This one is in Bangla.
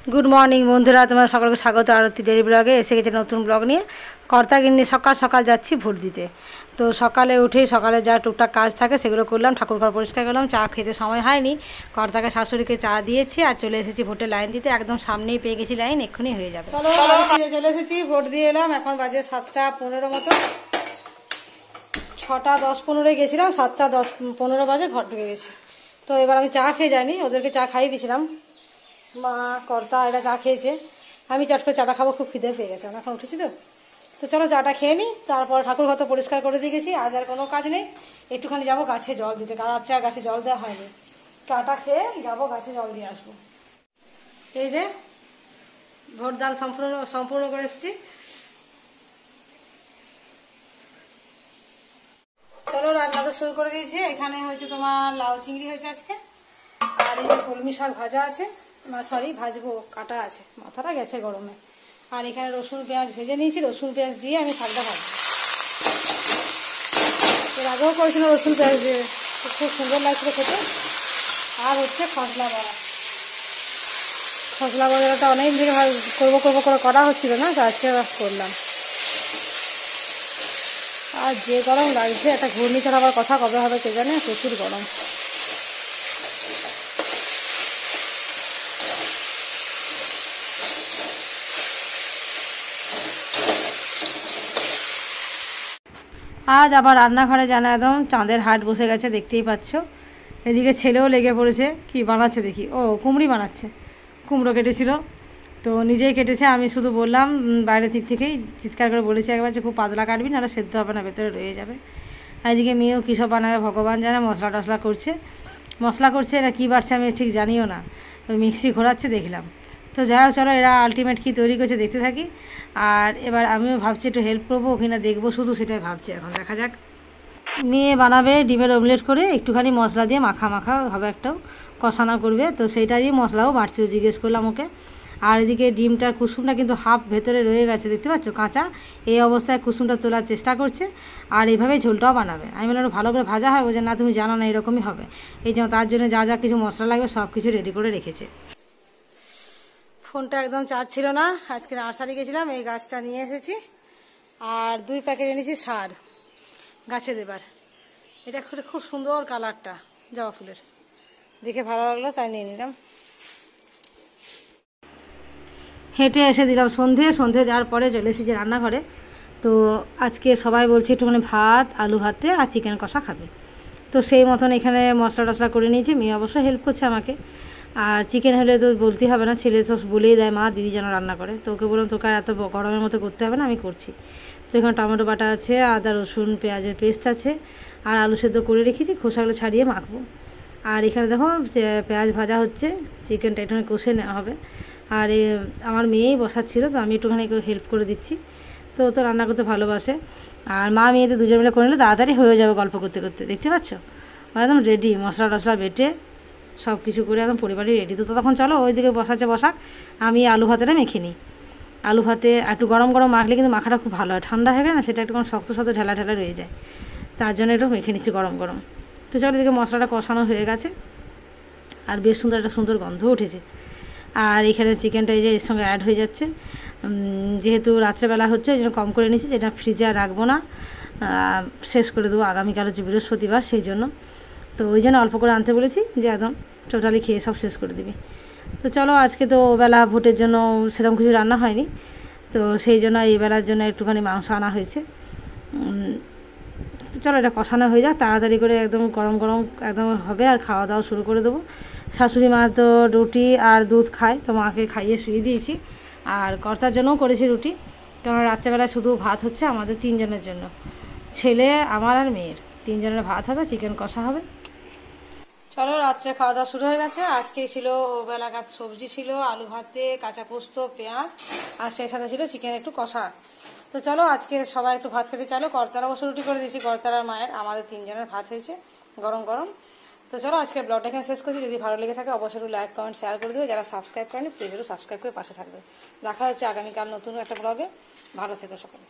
गुड मर्निंग बंधुरा तुम्हारा सकल स्वागत आरती डेली ब्लगे एसे गेছে नतून ब्लग निये कर्ता किन्नी सकाल सकाल जाচ্ছি भोट दिते। तो सकाले उठे सकाले जा टुकटाक काज থাকে সেগুলো করলাম, ঠাকুর ঘর পরিষ্কার করলাম, চা খেতে সময় হয়নি, কর্তাকে শাশুড়িকে চা দিয়েছি আর চলে এসেছি ভোটে লাইন দিতে। একদম সামনেই পেয়ে গেছি লাইন, এক্ষুনি হয়ে যাবে। চলে এসেছি, ভোট দিয়ে এলাম। এখন বাজে 7:15 মতো, 6:10-15 গেছিলাম, 7:10-15 বাজে ঘর ঢুকে গেছি। তো এবার আমি চা খেয়ে যাইনি, ওদেরকে চা খাইয়ে দিয়েছিলাম, মা কর্তা এরা চা খেয়েছে, আমি চট করে চাটা খাবো, খুব খিদে পেয়ে গেছে, আমি এখন উঠেছি। তো চলো চাটা খেয়ে নিই, তারপর ঠাকুর ঘর তো পরিষ্কার করে দিয়ে গেছি, আজ আর কোনো কাজ নেই, একটুখানি যাবো গাছে জল দিতে, কারণ রাত্রে গাছে জল দেওয়া হয়নি। চাটা খেয়ে যাবো গাছে জল দিয়ে আসবো। এই যে ভোটদান সম্পূর্ণ করে এসেছি। চলো রান্না তো শুরু করে দিয়েছি। এখানে হয়েছে তোমার লাউ চিংড়ি হয়েছে আজকে, আর এই যে কলমি শাক ভাজা আছে, সরি ভাজবো, কাটা আছে, মাথাটা গেছে গরমে। আর এখানে রসুন পেঁয়াজ ভেজে নিয়েছি, রসুন পেঁয়াজ দিয়ে আমি শাকটা ভাজবো। এর আগেও করেছিল রসুন পেঁয়াজ দিয়ে, খুব সুন্দর লাগছিল খেতে। আর হচ্ছে খসলা বড়াটা অনেক দিকে করবো করে করা হচ্ছিল না, তো আজকে করলাম। আর যে গরম লাগছে, একটা ঘূর্ণিঝড় হওয়ার কথা, কবে হবে কে জানে, প্রচুর গরম। আজ আবার রান্নাঘরে জানা একদম চাঁদের হাট বসে গেছে, দেখতেই পাচ্ছ। এদিকে ছেলেও লেগে পড়েছে, কি বানাচ্ছে দেখি, ও কুমড়ি বানাচ্ছে, কুমড়ো কেটেছিল, তো নিজেই কেটেছে। আমি শুধু বললাম বাইরের দিক থেকেই চিৎকার করে বলেছি একবার যে খুব পাতলা কাটবি, নাহলে সেদ্ধ হবে না, ভেতরে রয়ে যাবে। আর এদিকে মেয়েও কী সব বানাবে ভগবান জানে, মশলা করছে, এরা কী বাড়ছে আমি ঠিক জানিও না, ওই মিক্সি ঘোরাচ্ছে দেখলাম। তো যাই হোক, চলো এরা আলটিমেট কী তৈরি করছে দেখতে থাকি। আর এবার আমিও ভাবছি একটু হেল্প করবো কিনা দেখবো, শুধু সেটাই ভাবছি, এখন দেখা যাক। মেয়ে বানাবে ডিমের অমলেট করে, একটুখানি মশলা দিয়ে মাখা হবে, একটাও কষানো করবে, তো সেইটারই মশলাও বাড়ছিল, জিজ্ঞেস করলাম ওকে। আর এদিকে ডিমটার কুসুমটা কিন্তু হাফ ভেতরে রয়ে গেছে, দেখতে পাচ্ছ কাঁচা, এই অবস্থায় কুসুমটা তোলার চেষ্টা করছে। আর এইভাবেই ঝোলটাও বানাবে। আমি বললাম ভালো করে ভাজা হয়, বলছে না তুমি জানো না এরকমই হবে। এই জন্য তার জন্য যা কিছু মশলা লাগবে সব কিছু রেডি করে রেখেছে। ফোনটা একদম চার্জ ছিল না, আজকে নার্সারি গেছিলাম, এই গাছটা নিয়ে এসেছি। আর 2 প্যাকেট এনেছি সার গাছে দেবার। এটা খুব সুন্দর কালারটা, জবা ফুলের, দেখে ভালো লাগলো তাই নিয়ে নিলাম। হেঁটে এসে দিলাম সন্ধে দেওয়ার পরে চলে এসেছি রান্নাঘরে। তো আজকে সবাই বলছে একটুখানি ভাত, আলু ভাতে আর চিকেন কষা খাবে, তো সেই মতন এখানে মশলা টশলা করে নিয়েছি। মেয়ে অবশ্য হেল্প করছে আমাকে। আর চিকেন হলে তো বলতেই হবে না, ছেলে তো বলেই দেয় মা দিদি যেন রান্না করে, তো ওকে বললাম তোকে আর এত গরমের মতো করতে হবে না, আমি করছি। তো এখানে টমেটো বাটা আছে, আদা রসুন পেঁয়াজের পেস্ট আছে, আর আলু সেদ্ধ করে রেখেছি, খোসাগুলো ছাড়িয়ে মাখবো। আর এখানে দেখো পেঁয়াজ ভাজা হচ্ছে, চিকেনটা একটুখানি কষে নেওয়া হবে। আর আমার মেয়েই বসাচ্ছিল, তো আমি একটুখানি হেল্প করে দিচ্ছি, তো ও তো রান্না করতে ভালোবাসে। আর মা মেয়েতে দুজন মিলে করে নিলে তাড়াতাড়ি হয়ে যাবে গল্প করতে করতে, দেখতে পাচ্ছ একদম রেডি, মশলা টশলা বেটে সব কিছু করে একদম পরিবারই রেডি। তো তখন চলো ওইদিকে বসাক, আমি আলু ভাতেটা মেখে নিই। আলু ভাতে একটু গরম মাখলে কিন্তু মাখাটা খুব ভালো হয়, ঠান্ডা হয়ে গেলে না সেটা একটু শক্ত ঢেলা রয়ে যায়, তার জন্য একটু মেখে নিচ্ছি গরম। তো চলো এদিকে মশলাটা কষানো হয়ে গেছে, আর বেশ একটা সুন্দর গন্ধ উঠেছে। আর এখানে চিকেনটা এই যে এর সঙ্গে অ্যাড হয়ে যাচ্ছে, যেহেতু রাত্রেবেলা হচ্ছে ওই জন্য কম করে নিচ্ছি, যেটা ফ্রিজে আর রাখবো না, শেষ করে দেবো, আগামীকাল হচ্ছে বৃহস্পতিবার, সেই জন্য। তো ওই জন্য অল্প করে আনতে বলেছি, যে একদম টোটালি খেয়ে সব শেষ করে দিবি। তো চলো আজকে তো বেলা ভোটের জন্য সেরকম কিছু রান্না হয়নি, তো সেই জন্য এই বেলার জন্য একটুখানি মাংস আনা হয়েছে। তো চলো এটা কষানো হয়ে যাক, তাড়াতাড়ি করে একদম গরম একদম হবে, আর খাওয়া দাওয়া শুরু করে দেবো। শাশুড়ি মা তো রুটি আর দুধ খায়, তো মাকে খাইয়ে শুয়ে দিয়েছি। আর কর্তার জন্যও করেছি রুটি, কারণ রাত্রেবেলায় শুধু ভাত হচ্ছে আমাদের 3 জনের জন্য, ছেলে আমার আর মেয়ের 3 জনের ভাত হবে, চিকেন কষা হবে। চলো রাত্রে খাওয়া দাওয়া শুরু হয়ে গেছে। আজকে ছিল বেলাকার সবজি ছিল আলু ভাতে, কাঁচা পোস্ত, পেঁয়াজ, আর সেই সাথে ছিল চিকেন একটু কষা। তো চলো আজকে সবাই একটু ভাত খেতে, চলো কর্তারা অবশ্য রুটি করে দিয়েছি, কর্তার আর মায়ের, আমাদের 3 জনের ভাত হয়েছে গরম। তো চলো আজকে ব্লগটা এখানে শেষ করছি। যদি ভালো লেগে থাকে অবশ্যই লাইক কমেন্ট শেয়ার করে দেবে, যারা সাবস্ক্রাইব করেনি প্লিজ একটু সাবস্ক্রাইব করে পাশে থাকবে। দেখা হচ্ছে আগামীকাল নতুন একটা ব্লগে। ভালো থেকো সকলে।